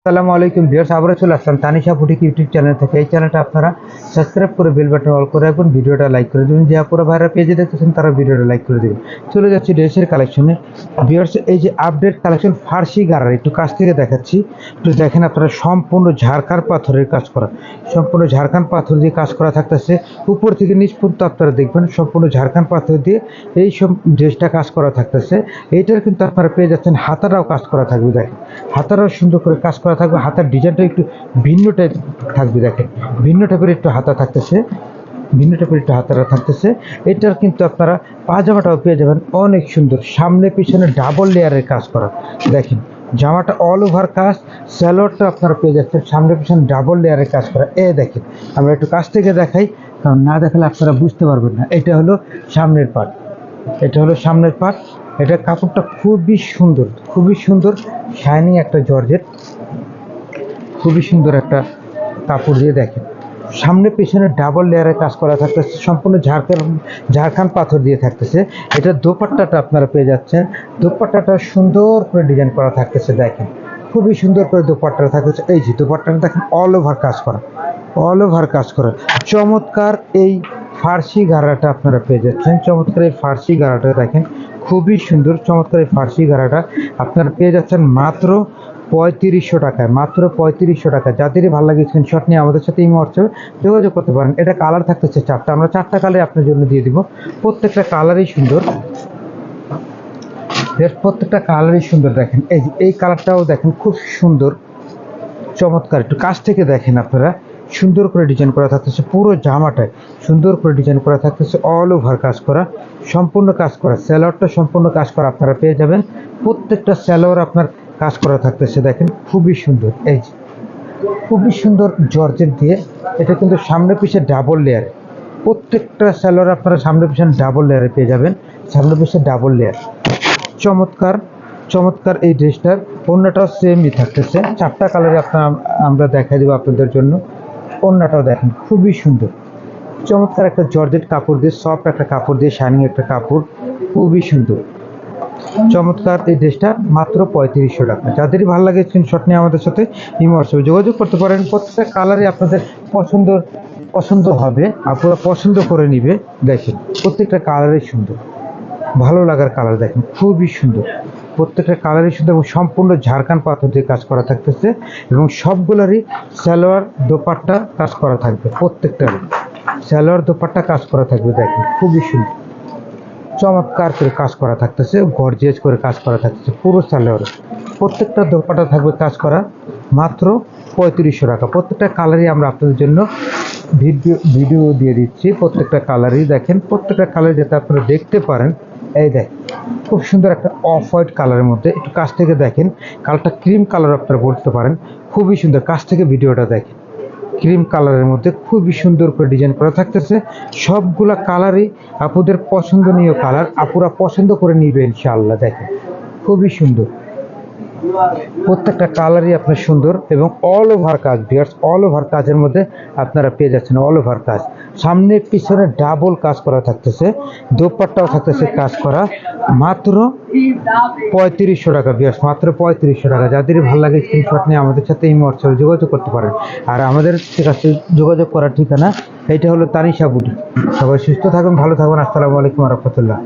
আসসালামু আলাইকুম ভিউয়ার্স, আবারও চলে আসলাম তানিশা বুটিক ইউটিউব চ্যানেল থেকে। এই চ্যানেলটা আপনারা সাবস্ক্রাইব করে বেল বাটন অল করে রাখবেন, ভিডিওটা লাইক করে দেবেন। যে আপুরা ভাইরা পেজে দেখতেছেন তারা ভিডিওটা লাইক করে দেবেন। চলে যাচ্ছি ড্রেসের কালেকশনে। ভিউয়ার্স, এই যে আপডেট কালেকশন ফার্সি গারার একটু কাছ থেকে দেখাচ্ছি। একটু দেখেন আপনারা, সম্পূর্ণ ঝাড়খান্ড পাথরের কাজ করা, সম্পূর্ণ ঝাড়খান্ড পাথর দিয়ে কাজ করা থাকতেছে। উপর থেকে নিচ পর্যন্ত আপনারা দেখবেন সম্পূর্ণ ঝাড়খান্ড পাথর দিয়ে এই সব ড্রেসটা কাজ করা থাকতেছে। এইটার কিন্তু আপনারা পেয়ে যাচ্ছেন হাতাটাও কাজ করা থাকবে। দেখেন হাতাটাও সুন্দর করে কাজ করা থাকবে। হাতার ডিজাইনটা একটু ভিন্ন টাইপ থাকবে। দেখেন ভিন্ন টাইপের একটু হাতা থাকতেছে, ভিন্ন টাইপের একটু হাতারা থাকতেছে। এটার কিন্তু আপনারা পাজামাটাও পেয়ে যাবেন অনেক সুন্দর, সামনে পিছনে ডাবল লেয়ারের কাজ করা। দেখেন জামাটা অল ওভার কাজ, স্যালোয়ারটা আপনারা পেয়ে যাচ্ছেন সামনে পিছনে ডাবল লেয়ারের কাজ করা। দেখেন আমরা একটু কাছ থেকে দেখাই, কারণ না দেখালে আপনারা বুঝতে পারবেন না। এটা হলো সামনের পার্ট, এটা হলো সামনের পার্ট। এটা কাপড়টা খুবই সুন্দর, খুবই সুন্দর, শাইনিং একটা জর্জেট, খুবই সুন্দর একটা কাপড় দিয়ে। দেখেন সামনে পেছনে ডাবল লেয়ারের কাজ করা থাকতেছে, সম্পূর্ণ ঝাড়খান্ড পাথর দিয়ে থাকতেছে। এটা দোপাট্টাটা আপনারা পেয়ে যাচ্ছেন, দোপাট্টাটা সুন্দর করে ডিজাইন করা থাকতেছে। দেখেন খুবই সুন্দর করে দোপাট্টা থাকতেছে। এই যে দোপাট্টাটা দেখেন অল ওভার কাজ করা, অল ওভার কাজ করা। চমৎকার এই ফার্সি গারাটা আপনারা পেয়ে যাচ্ছেন। চমৎকার এই ফার্সি গারাটা দেখেন খুবই সুন্দর। চমৎকার এই ফার্সি গারাটা আপনারা পেয়ে যাচ্ছেন মাত্র 3500 টাকায়, মাত্র 3500 টাকা। যাদেরই ভালো লাগে স্ক্রিনশট নিয়ে আমাদের সাথে এই হোয়াটসঅ্যাপে যোগাযোগ করতে পারেন। এটা কালার থাকতেছে চারটা, আমরা চারটা কালার আপনার জন্য দিয়ে দিব। প্রত্যেকটা কালারই সুন্দর, প্রত্যেকটা কালারই সুন্দর। দেখেন এই কালারটাও দেখেন খুব সুন্দর, চমৎকার। একটু কাছ থেকে দেখেন আপনারা, সুন্দর করে ডিজাইন করা থাকতেছে। পুরো জামাটায় সুন্দর করে ডিজাইন করা থাকতেছে, অল ওভার কাজ করা, সম্পূর্ণ কাজ করা। স্যালোয়ারটা সম্পূর্ণ কাজ করা আপনারা পেয়ে যাবেন। প্রত্যেকটা স্যালোয়ার আপনার কাজ করা থাকতেছে। দেখেন খুবই সুন্দর, এই যে খুবই সুন্দর জর্জেট দিয়ে। এটা কিন্তু সামনে পিছিয়ে ডাবল লেয়ার, প্রত্যেকটা স্যালোয়ার আপনারা সামনে পিছনে ডাবল লেয়ারে পেয়ে যাবেন, সামনে পিছিয়ে ডাবল লেয়ার। চমৎকার, চমৎকার এই ড্রেসটার ওড়নাটাও সেমই থাকতেছে। চারটা কালারে আমরা দেখাই দেবো আপনাদের জন্য। ওড়নাটাও দেখেন খুবই সুন্দর, চমৎকার একটা জর্জেট কাপড় দিয়ে, সফট একটা কাপড় দিয়ে, শাইনিং একটা কাপড়, খুবই সুন্দর। চমৎকার এই ড্রেসটা মাত্র 3500 টাকা। যাদেরই ভালো লাগে স্ক্রিনশট নিয়ে আমাদের সাথে ইমো হোয়াটসঅ্যাপে যোগাযোগ করতে পারেন। প্রত্যেকটা কালারই আপনাদের পছন্দ হবে, আপনারা পছন্দ করে নিবে। দেখেন প্রত্যেকটা কালারই সুন্দর, ভালো লাগার কালার। দেখেন খুবই সুন্দর, প্রত্যেকটা কালারই সুন্দর এবং সম্পূর্ণ ঝাড়খান্ড পাথর দিয়ে কাজ করা থাকতেছে। এবং সবগুলোরই সালোয়ার দোপাট্টা কাজ করা থাকবে, প্রত্যেকটারই সালোয়ার দোপাট্টা কাজ করা থাকবে। দেখেন খুবই সুন্দর, চমৎকার করে কাজ করা থাকতেছে, গর্জিয়াস করে কাজ করা থাকতেছে। পুরো সালোয়ারে প্রত্যেকটা দোপাট্টা থাকবে কাজ করা, মাত্র 3500 টাকা। প্রত্যেকটা কালারই আমরা আপনাদের জন্য ভিডিও দিয়ে দিচ্ছি। প্রত্যেকটা কালারই দেখেন, প্রত্যেকটা কালার যাতে আপনারা দেখতে পারেন। এই দেখেন খুব সুন্দর একটা অফ হোয়াইট কালারের মধ্যে, একটু কাছ থেকে দেখেন। কালারটা ক্রিম কালার আপনারা বলতে পারেন, খুবই সুন্দর। কাছ থেকে ভিডিওটা দেখেন, ক্রিম কালারের মধ্যে খুবই সুন্দর করে ডিজাইন করা থাকতেছে। সবগুলা কালারই আপুদের পছন্দনীয় কালার, আপুরা পছন্দ করে নিবে ইনশাআল্লাহ। দেখেন খুবই সুন্দর, প্রত্যেকটা কালারই আপনার সুন্দর এবং অল ওভার কাজ। ভিউয়ার্স, অল ওভার কাজের মধ্যে আপনারা পেয়ে যাচ্ছেন অল ওভার কাজ, সামনে পিছনে ডাবল কাজ করা থাকতেছে, দোপাট্টাও থাকতেছে কাজ করা। মাত্র 3500 টাকা ভিউয়ার্স, মাত্র 3500 টাকা। যাদের ভালো লাগে স্ক্রিনশট নিয়ে আমাদের সাথে এই হোয়াটসঅ্যাপে যোগাযোগ করতে পারেন। আর আমাদের কাছে যোগাযোগ করার ঠিকানা এটা হলো তানিশা বুটিক। সবাই সুস্থ থাকুন, ভালো থাকুন। আসসালামু আলাইকুম ওয়া রাহমাতুল্লাহ।